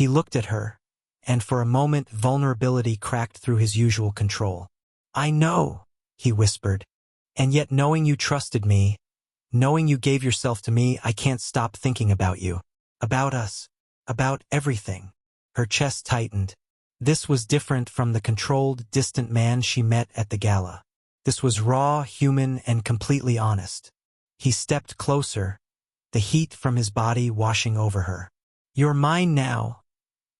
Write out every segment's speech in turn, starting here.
He looked at her, and for a moment vulnerability cracked through his usual control. "I know," he whispered. "And yet knowing you trusted me, knowing you gave yourself to me, I can't stop thinking about you. About us. About everything." Her chest tightened. This was different from the controlled, distant man she met at the gala. This was raw, human, and completely honest. He stepped closer, the heat from his body washing over her. "You're mine now,"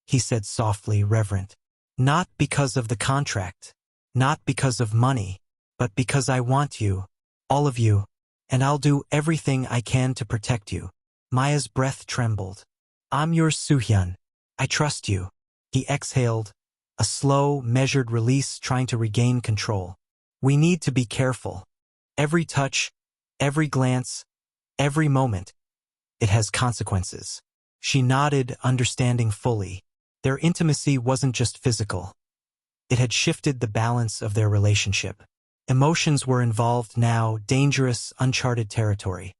he said softly, reverent. "Not because of the contract, not because of money, but because I want you, all of you, and I'll do everything I can to protect you." Maya's breath trembled. "I'm yours, Soo-Hyun. I trust you." He exhaled, a slow, measured release, trying to regain control. "We need to be careful. Every touch, every glance, every moment. It has consequences." She nodded, understanding fully. Their intimacy wasn't just physical. It had shifted the balance of their relationship. Emotions were involved now, dangerous, uncharted territory.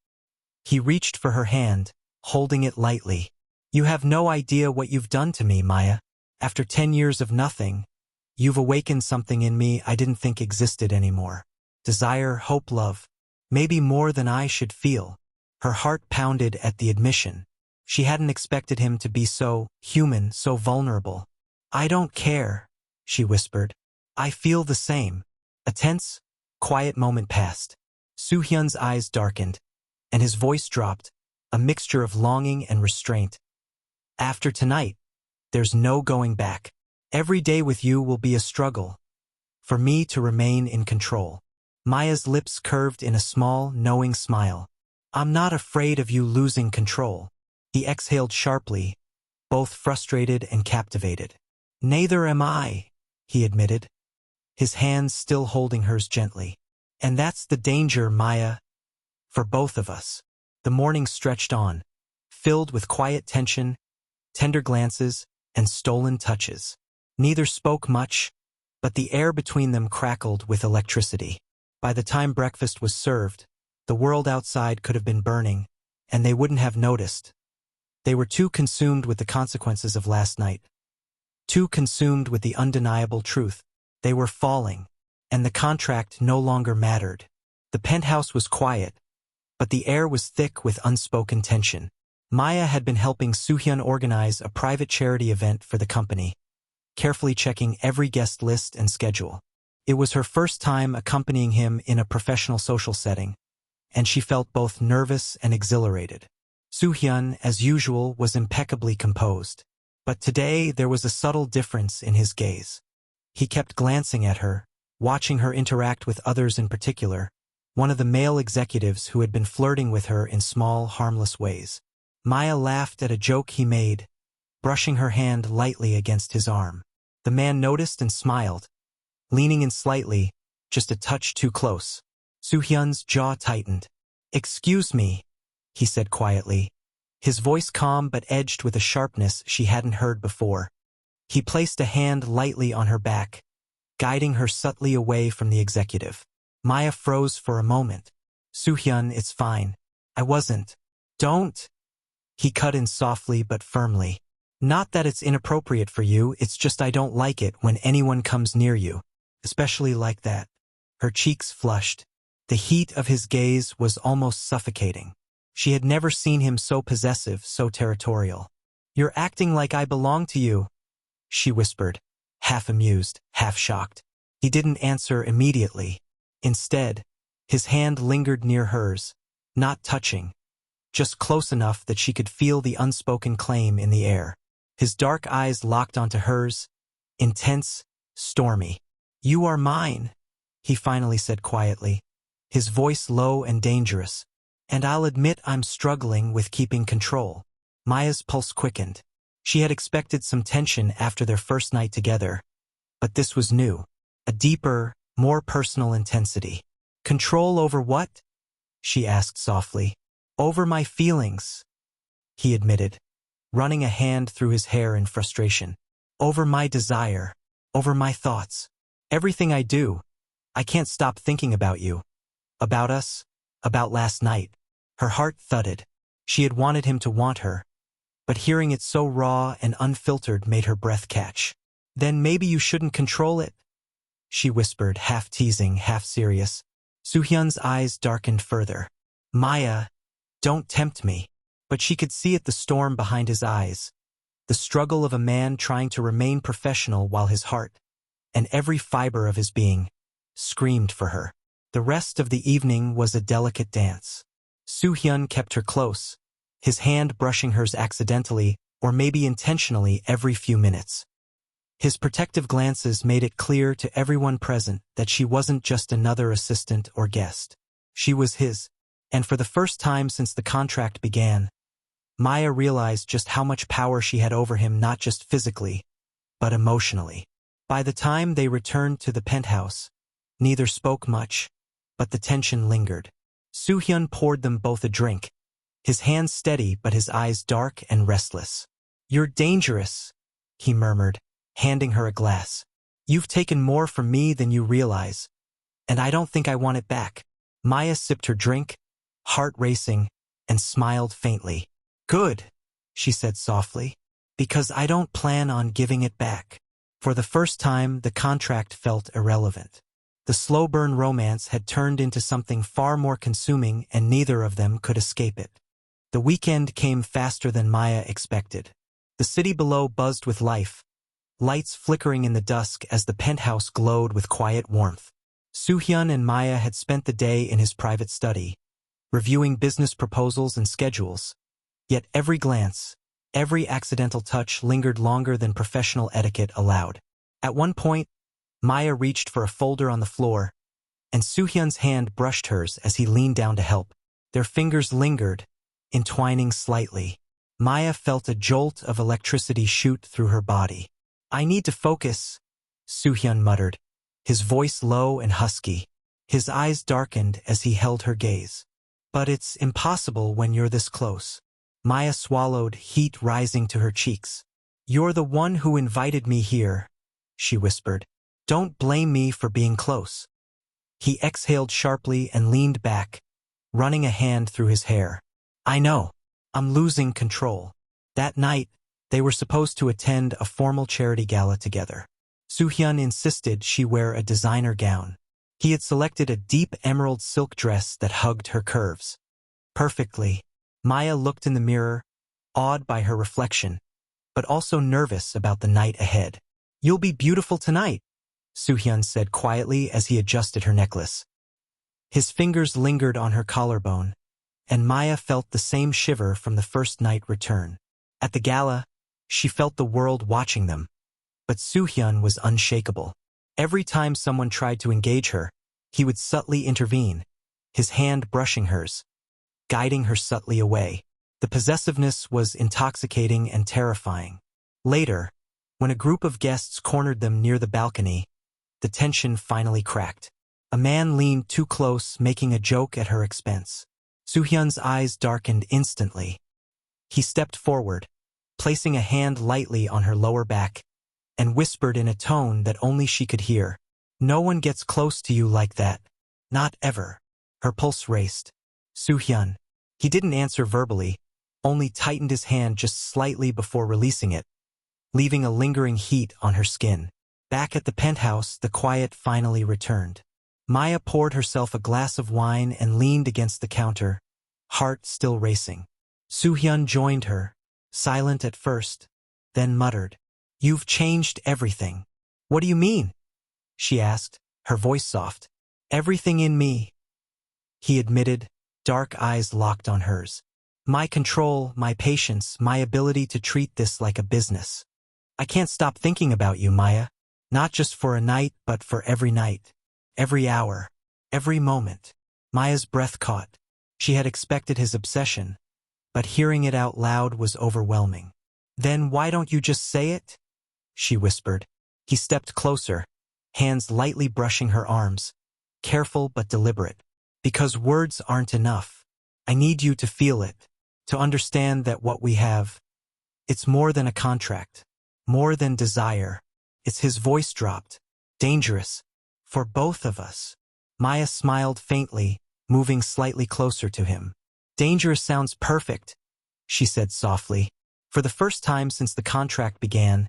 He reached for her hand, holding it lightly. "You have no idea what you've done to me, Maya. After 10 years of nothing, you've awakened something in me I didn't think existed anymore. Desire, hope, love. Maybe more than I should feel." Her heart pounded at the admission. She hadn't expected him to be so human, so vulnerable. "I don't care," she whispered. "I feel the same." A tense, quiet moment passed. Soo-Hyun's eyes darkened, and his voice dropped, a mixture of longing and restraint. "After tonight, there's no going back. Every day with you will be a struggle. For me to remain in control." Maya's lips curved in a small, knowing smile. "I'm not afraid of you losing control." He exhaled sharply, both frustrated and captivated. "Neither am I," he admitted, his hands still holding hers gently. "And that's the danger, Maya. For both of us." The morning stretched on, filled with quiet tension, tender glances, and stolen touches. Neither spoke much, but the air between them crackled with electricity. By the time breakfast was served, the world outside could have been burning, and they wouldn't have noticed. They were too consumed with the consequences of last night. Too consumed with the undeniable truth. They were falling, and the contract no longer mattered. The penthouse was quiet, but the air was thick with unspoken tension. Maya had been helping Soo-Hyun organize a private charity event for the company, carefully checking every guest list and schedule. It was her first time accompanying him in a professional social setting, and she felt both nervous and exhilarated. Soo-Hyun, as usual, was impeccably composed. But today there was a subtle difference in his gaze. He kept glancing at her, watching her interact with others, in particular, one of the male executives who had been flirting with her in small, harmless ways. Maya laughed at a joke he made, brushing her hand lightly against his arm. The man noticed and smiled, leaning in slightly, just a touch too close. Soo-Hyun's jaw tightened. "Excuse me," he said quietly, his voice calm but edged with a sharpness she hadn't heard before. He placed a hand lightly on her back, guiding her subtly away from the executive. Maya froze for a moment. "Soo-Hyun, it's fine. I wasn't." "Don't!" He cut in softly but firmly. "Not that it's inappropriate for you, it's just I don't like it when anyone comes near you, especially like that." Her cheeks flushed. The heat of his gaze was almost suffocating. She had never seen him so possessive, so territorial. "You're acting like I belong to you," she whispered, half amused, half shocked. He didn't answer immediately. Instead, his hand lingered near hers, not touching, just close enough that she could feel the unspoken claim in the air. His dark eyes locked onto hers, intense, stormy. "You are mine," he finally said quietly, his voice low and dangerous. "And I'll admit I'm struggling with keeping control." Maya's pulse quickened. She had expected some tension after their first night together, but this was new. A deeper, more personal intensity. "Control over what?" she asked softly. "Over my feelings," he admitted, running a hand through his hair in frustration. "Over my desire, over my thoughts. Everything I do, I can't stop thinking about you. About us, about last night." Her heart thudded. She had wanted him to want her, but hearing it so raw and unfiltered made her breath catch. "Then maybe you shouldn't control it," she whispered, half teasing, half serious. Soo-Hyun's eyes darkened further. "Maya, don't tempt me." But she could see the storm behind his eyes, the struggle of a man trying to remain professional while his heart, and every fiber of his being, screamed for her. The rest of the evening was a delicate dance. Soo-Hyun kept her close, his hand brushing hers accidentally or maybe intentionally every few minutes. His protective glances made it clear to everyone present that she wasn't just another assistant or guest. She was his, and for the first time since the contract began, Maya realized just how much power she had over him, not just physically, but emotionally. By the time they returned to the penthouse, neither spoke much, but the tension lingered. Soo-Hyun poured them both a drink, his hands steady but his eyes dark and restless. "You're dangerous," he murmured, handing her a glass. "You've taken more from me than you realize, and I don't think I want it back." Maya sipped her drink, heart racing, and smiled faintly. "Good," she said softly, "because I don't plan on giving it back." For the first time, the contract felt irrelevant. The slow-burn romance had turned into something far more consuming, and neither of them could escape it. The weekend came faster than Maya expected. The city below buzzed with life, lights flickering in the dusk as the penthouse glowed with quiet warmth. Soo-Hyun and Maya had spent the day in his private study, reviewing business proposals and schedules. Yet every glance, every accidental touch lingered longer than professional etiquette allowed. At one point, Maya reached for a folder on the floor, and Soo-Hyun's hand brushed hers as he leaned down to help. Their fingers lingered, entwining slightly. Maya felt a jolt of electricity shoot through her body. "I need to focus," Soo-Hyun muttered, his voice low and husky. His eyes darkened as he held her gaze. "But it's impossible when you're this close." Maya swallowed, heat rising to her cheeks. "You're the one who invited me here," she whispered. "Don't blame me for being close." He exhaled sharply and leaned back, running a hand through his hair. "I know. I'm losing control." That night, they were supposed to attend a formal charity gala together. Soo-Hyun insisted she wear a designer gown. He had selected a deep emerald silk dress that hugged her curves perfectly. Maya looked in the mirror, awed by her reflection, but also nervous about the night ahead. "You'll be beautiful tonight," Soo-Hyun said quietly as he adjusted her necklace. His fingers lingered on her collarbone, and Maya felt the same shiver from the first night return. At the gala, she felt the world watching them, but Soo-Hyun was unshakable. Every time someone tried to engage her, he would subtly intervene, his hand brushing hers, guiding her subtly away. The possessiveness was intoxicating and terrifying. Later, when a group of guests cornered them near the balcony, the tension finally cracked. A man leaned too close, making a joke at her expense. Soo-Hyun's eyes darkened instantly. He stepped forward, placing a hand lightly on her lower back, and whispered in a tone that only she could hear, "No one gets close to you like that. Not ever." Her pulse raced. "Soo-Hyun." He didn't answer verbally, only tightened his hand just slightly before releasing it, leaving a lingering heat on her skin. Back at the penthouse, the quiet finally returned. Maya poured herself a glass of wine and leaned against the counter, heart still racing. Soo-Hyun joined her, silent at first, then muttered, "You've changed everything." "What do you mean?" she asked, her voice soft. "Everything in me," he admitted, dark eyes locked on hers. "My control, my patience, my ability to treat this like a business. I can't stop thinking about you, Maya. Not just for a night, but for every night, every hour, every moment." Maya's breath caught. She had expected his obsession, but hearing it out loud was overwhelming. "Then why don't you just say it?" she whispered. He stepped closer, hands lightly brushing her arms, careful but deliberate. "Because words aren't enough. I need you to feel it, to understand that what we have, it's more than a contract, more than desire." His voice dropped. "Dangerous. For both of us." Maya smiled faintly, moving slightly closer to him. "Dangerous sounds perfect," she said softly. For the first time since the contract began,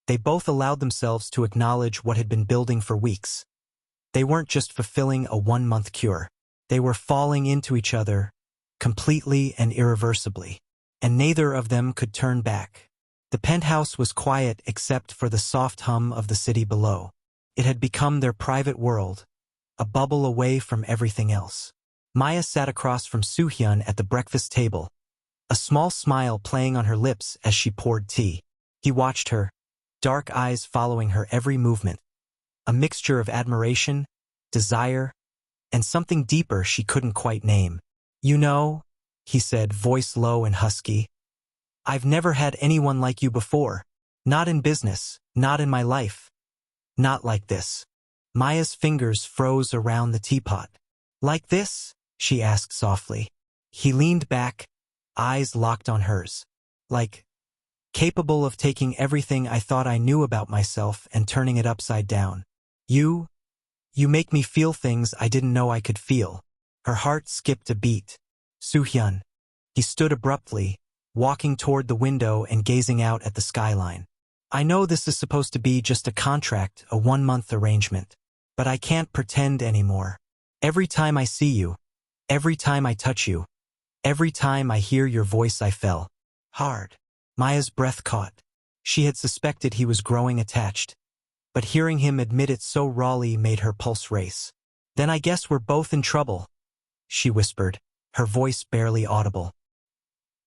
they both allowed themselves to acknowledge what had been building for weeks. They weren't just fulfilling a one-month cure. They were falling into each other, completely and irreversibly. And neither of them could turn back. The penthouse was quiet except for the soft hum of the city below. It had become their private world, a bubble away from everything else. Maya sat across from Soo-Hyun at the breakfast table, a small smile playing on her lips as she poured tea. He watched her, dark eyes following her every movement, a mixture of admiration, desire, and something deeper she couldn't quite name. "You know," he said, voice low and husky, "I've never had anyone like you before. Not in business, not in my life. Not like this." Maya's fingers froze around the teapot. "Like this?" she asked softly. He leaned back, eyes locked on hers. "Like, capable of taking everything I thought I knew about myself and turning it upside down. You make me feel things I didn't know I could feel." Her heart skipped a beat. "Soo-Hyun." He stood abruptly, walking toward the window and gazing out at the skyline. "I know this is supposed to be just a contract, a one-month arrangement. But I can't pretend anymore. Every time I see you, every time I touch you, every time I hear your voice I fell hard." Maya's breath caught. She had suspected he was growing attached, but hearing him admit it so rawly made her pulse race. "Then I guess we're both in trouble," she whispered, her voice barely audible.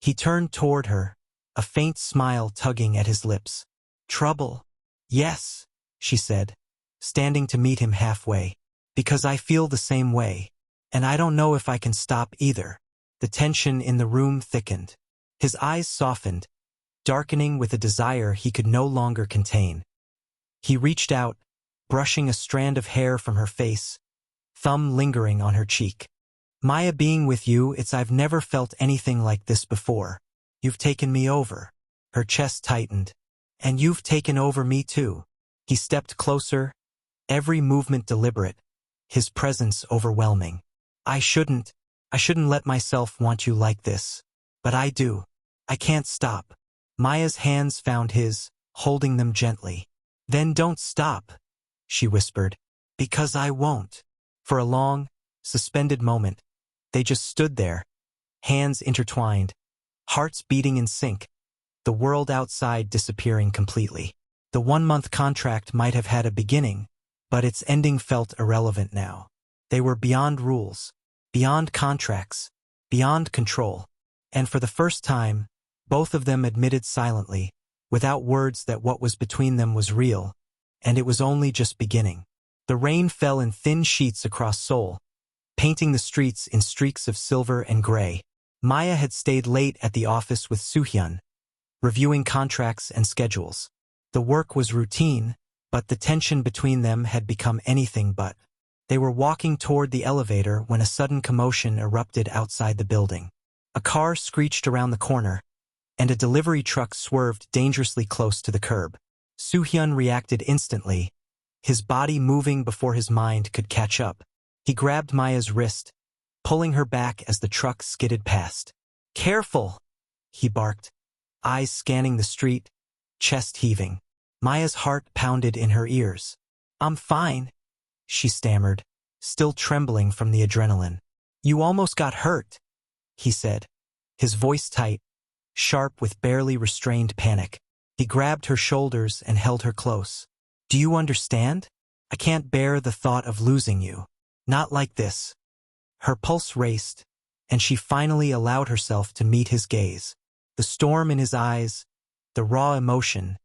He turned toward her, a faint smile tugging at his lips. "Trouble? Yes," she said, standing to meet him halfway. "Because I feel the same way. And I don't know if I can stop either." The tension in the room thickened. His eyes softened, darkening with a desire he could no longer contain. He reached out, brushing a strand of hair from her face, thumb lingering on her cheek. "Maya, being with you, I've never felt anything like this before. You've taken me over." Her chest tightened. "And you've taken over me too." He stepped closer, every movement deliberate, his presence overwhelming. I shouldn't let myself want you like this. But I do. I can't stop." Maya's hands found his, holding them gently. "Then don't stop," she whispered. "Because I won't." For a long, suspended moment, they just stood there, hands intertwined, hearts beating in sync, the world outside disappearing completely. The one-month contract might have had a beginning, but its ending felt irrelevant now. They were beyond rules, beyond contracts, beyond control. And for the first time, both of them admitted silently, without words, that what was between them was real, and it was only just beginning. The rain fell in thin sheets across Seoul, painting the streets in streaks of silver and gray. Maya had stayed late at the office with Soo-Hyun, reviewing contracts and schedules. The work was routine, but the tension between them had become anything but. They were walking toward the elevator when a sudden commotion erupted outside the building. A car screeched around the corner, and a delivery truck swerved dangerously close to the curb. Soo-Hyun reacted instantly, his body moving before his mind could catch up. He grabbed Maya's wrist, pulling her back as the truck skidded past. "Careful!" he barked, eyes scanning the street, chest heaving. Maya's heart pounded in her ears. "I'm fine," she stammered, still trembling from the adrenaline. "You almost got hurt," he said, his voice tight, sharp with barely restrained panic. He grabbed her shoulders and held her close. "Do you understand? I can't bear the thought of losing you. Not like this." Her pulse raced, and she finally allowed herself to meet his gaze. The storm in his eyes, the raw emotion,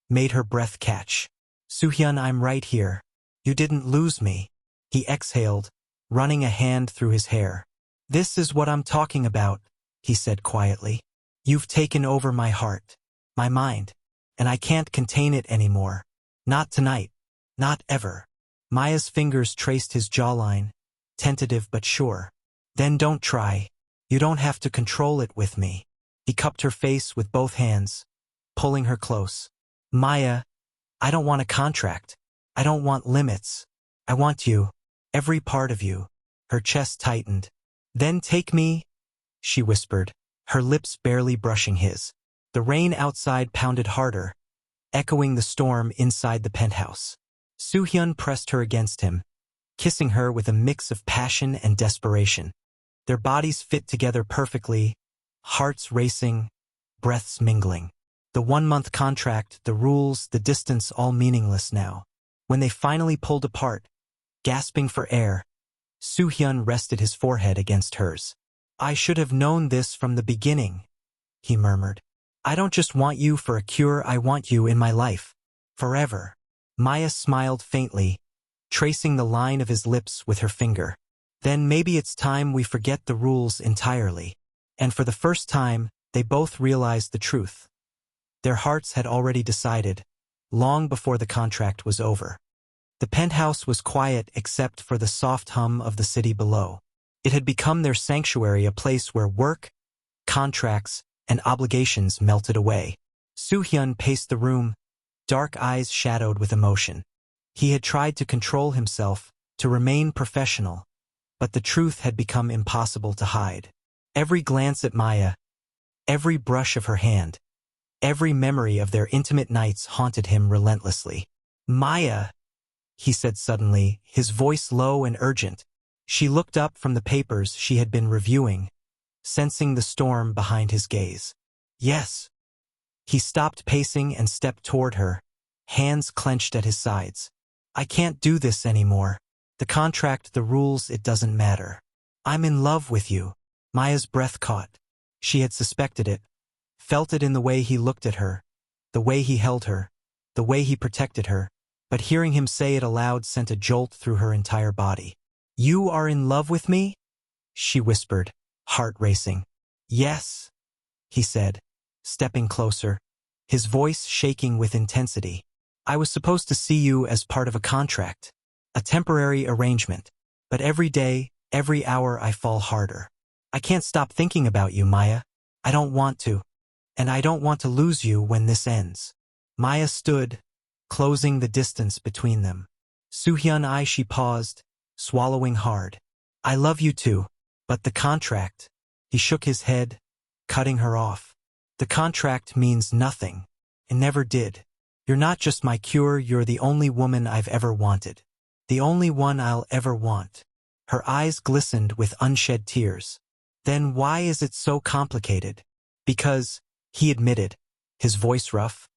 made her breath catch. "Soo-Hyun, I'm right here. You didn't lose me." He exhaled, running a hand through his hair. "This is what I'm talking about," he said quietly. "You've taken over my heart, my mind, and I can't contain it anymore. Not tonight. Not ever." Maya's fingers traced his jawline, tentative but sure. "Then don't try. You don't have to control it with me." He cupped her face with both hands, pulling her close. "Maya, I don't want a contract. I don't want limits. I want you, every part of you." Her chest tightened. "Then take me," she whispered, her lips barely brushing his. The rain outside pounded harder, echoing the storm inside the penthouse. Soo-Hyun pressed her against him, kissing her with a mix of passion and desperation. Their bodies fit together perfectly, hearts racing, breaths mingling. The 1-month contract, the rules, the distance, all meaningless now. When they finally pulled apart, gasping for air, Soo-Hyun rested his forehead against hers. "I should have known this from the beginning," he murmured. "I don't just want you for a cure, I want you in my life. Forever." Maya smiled faintly, tracing the line of his lips with her finger. "Then maybe it's time we forget the rules entirely." And for the first time, they both realized the truth. Their hearts had already decided, long before the contract was over. The penthouse was quiet except for the soft hum of the city below. It had become their sanctuary, a place where work, contracts, and obligations melted away. Soo-Hyun paced the room, dark eyes shadowed with emotion. He had tried to control himself, to remain professional, but the truth had become impossible to hide. Every glance at Maya, every brush of her hand, every memory of their intimate nights haunted him relentlessly. "Maya," he said suddenly, his voice low and urgent. She looked up from the papers she had been reviewing, sensing the storm behind his gaze. "Yes." He stopped pacing and stepped toward her, hands clenched at his sides. "I can't do this anymore. The contract, the rules, it doesn't matter. I'm in love with you." Maya's breath caught. She had suspected it, felt it in the way he looked at her, the way he held her, the way he protected her, but hearing him say it aloud sent a jolt through her entire body. "You are in love with me?" she whispered, heart racing. "Yes," he said, stepping closer, his voice shaking with intensity. "I was supposed to see you as part of a contract, a temporary arrangement, but every day, every hour I fall harder. I can't stop thinking about you, Maya. I don't want to, and I don't want to lose you when this ends." Maya stood, closing the distance between them. "Soo-Hyun, she paused, swallowing hard. "I love you too, but the contract," he shook his head, cutting her off. "The contract means nothing. It never did. You're not just my cure, you're the only woman I've ever wanted. The only one I'll ever want." Her eyes glistened with unshed tears. "Then why is it so complicated?" "Because," he admitted, his voice rough,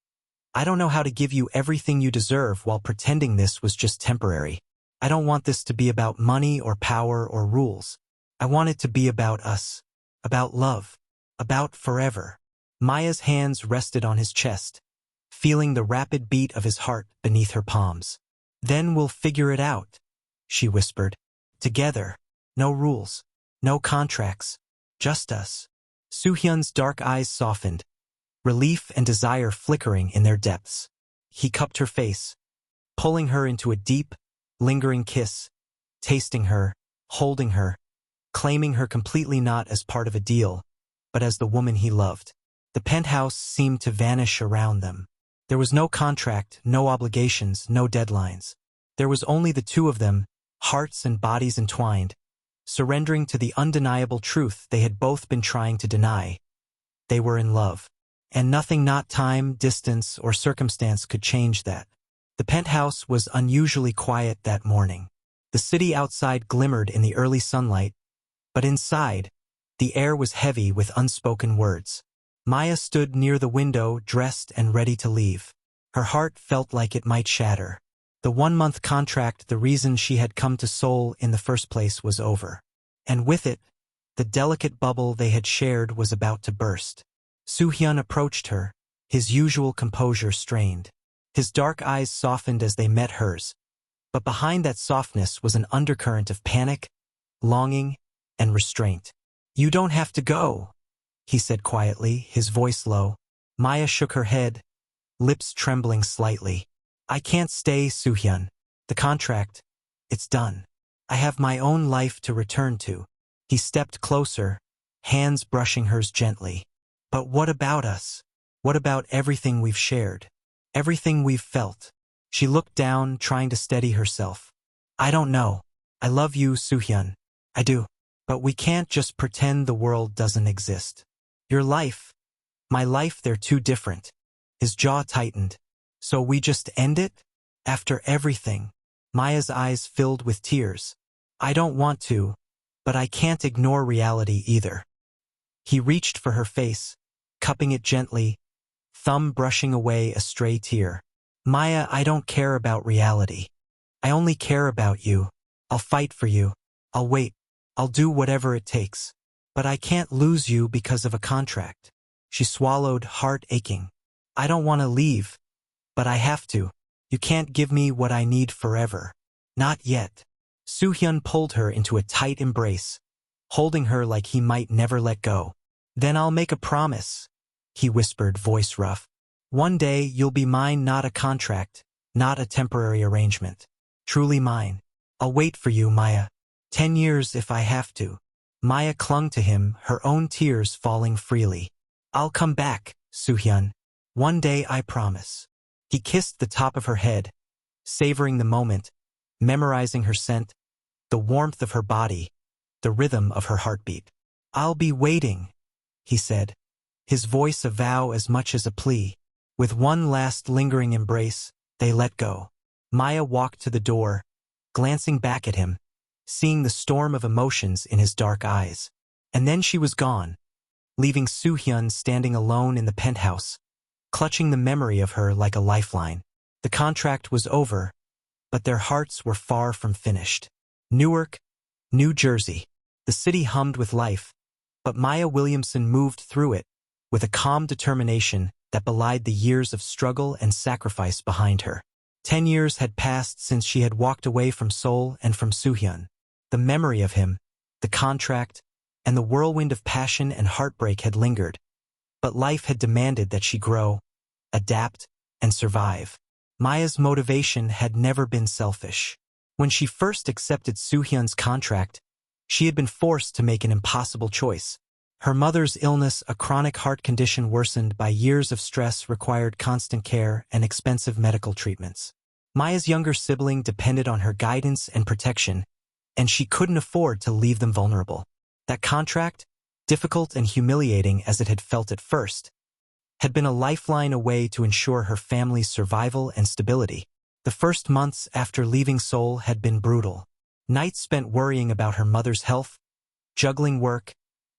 "I don't know how to give you everything you deserve while pretending this was just temporary. I don't want this to be about money or power or rules. I want it to be about us, about love, about forever." Maya's hands rested on his chest, feeling the rapid beat of his heart beneath her palms. "Then we'll figure it out," she whispered. "Together. No rules, no contracts, just us." Soo-Hyun's dark eyes softened, relief and desire flickering in their depths. He cupped her face, pulling her into a deep, lingering kiss, tasting her, holding her, claiming her completely not as part of a deal, but as the woman he loved. The penthouse seemed to vanish around them. There was no contract, no obligations, no deadlines. There was only the two of them, hearts and bodies entwined, surrendering to the undeniable truth they had both been trying to deny. They were in love. And nothing, not time, distance, or circumstance could change that. The penthouse was unusually quiet that morning. The city outside glimmered in the early sunlight, but inside, the air was heavy with unspoken words. Maya stood near the window, dressed and ready to leave. Her heart felt like it might shatter. The 1-month contract, the reason she had come to Seoul in the first place, was over. And with it, the delicate bubble they had shared was about to burst. Soo-Hyun approached her, his usual composure strained. His dark eyes softened as they met hers, but behind that softness was an undercurrent of panic, longing, and restraint. "You don't have to go," he said quietly, his voice low. Maya shook her head, lips trembling slightly. "I can't stay, Soo-Hyun. The contract, it's done. I have my own life to return to." He stepped closer, hands brushing hers gently. "But what about us? What about everything we've shared? Everything we've felt?" She looked down, trying to steady herself. "I don't know. I love you, Soo-Hyun. I do. But we can't just pretend the world doesn't exist. Your life, My life, they're too different. His jaw tightened. So we just end it? After everything? Maya's eyes filled with tears. I don't want to, but I can't ignore reality either. He reached for her face, cupping it gently, thumb brushing away a stray tear. Maya, I don't care about reality. I only care about you. I'll fight for you. I'll wait. I'll do whatever it takes. But I can't lose you because of a contract. She swallowed, heart aching. I don't want to leave, but I have to. You can't give me what I need forever. Not yet. Soo-Hyun pulled her into a tight embrace, holding her like he might never let go. Then I'll make a promise, he whispered, voice rough. One day you'll be mine, not a contract, not a temporary arrangement. Truly mine. I'll wait for you, Maya. 10 years if I have to. Maya clung to him, her own tears falling freely. I'll come back, Soo-Hyun. One day, I promise. He kissed the top of her head, savoring the moment, memorizing her scent, the warmth of her body, the rhythm of her heartbeat. I'll be waiting, he said, his voice a vow as much as a plea. With one last lingering embrace, they let go. Maya walked to the door, glancing back at him, seeing the storm of emotions in his dark eyes. And then she was gone, leaving Soo-Hyun standing alone in the penthouse, clutching the memory of her like a lifeline. The contract was over, but their hearts were far from finished. Newark, New Jersey. The city hummed with life, but Maya Williamson moved through it with a calm determination that belied the years of struggle and sacrifice behind her. 10 years had passed since she had walked away from Seoul and from Soo-Hyun. The memory of him, the contract, and the whirlwind of passion and heartbreak had lingered, but life had demanded that she grow, adapt, and survive. Maya's motivation had never been selfish. When she first accepted Soo-Hyun's contract, she had been forced to make an impossible choice. Her mother's illness, a chronic heart condition worsened by years of stress, required constant care and expensive medical treatments. Maya's younger sibling depended on her guidance and protection, and she couldn't afford to leave them vulnerable. That contract, difficult and humiliating as it had felt at first, had been a lifeline, a way to ensure her family's survival and stability. The first months after leaving Seoul had been brutal. Nights spent worrying about her mother's health, juggling work,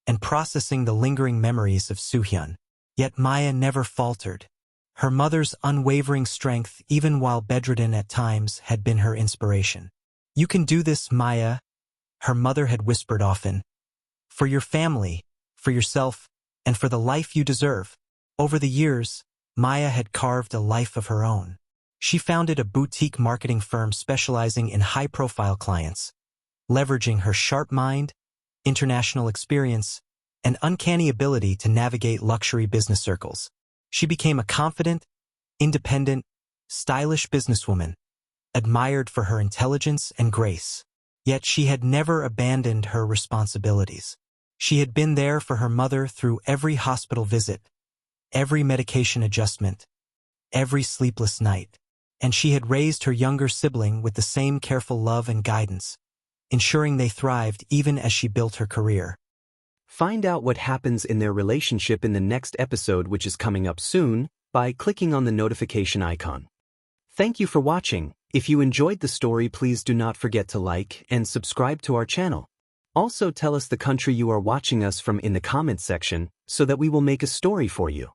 and processing the lingering memories of Soo-Hyun. Yet Maya never faltered. Her mother's unwavering strength, even while bedridden at times, had been her inspiration. You can do this, Maya, her mother had whispered often. For your family, for yourself, and for the life you deserve. Over the years, Maya had carved a life of her own. She founded a boutique marketing firm specializing in high-profile clients, leveraging her sharp mind, international experience, and uncanny ability to navigate luxury business circles. She became a confident, independent, stylish businesswoman, admired for her intelligence and grace. Yet she had never abandoned her responsibilities. She had been there for her mother through every hospital visit, every medication adjustment, every sleepless night. And she had raised her younger sibling with the same careful love and guidance, ensuring they thrived even as she built her career. Find out what happens in their relationship in the next episode, which is coming up soon, by clicking on the notification icon. Thank you for watching. If you enjoyed the story, please do not forget to like and subscribe to our channel. Also, tell us the country you are watching us from in the comments section so that we will make a story for you.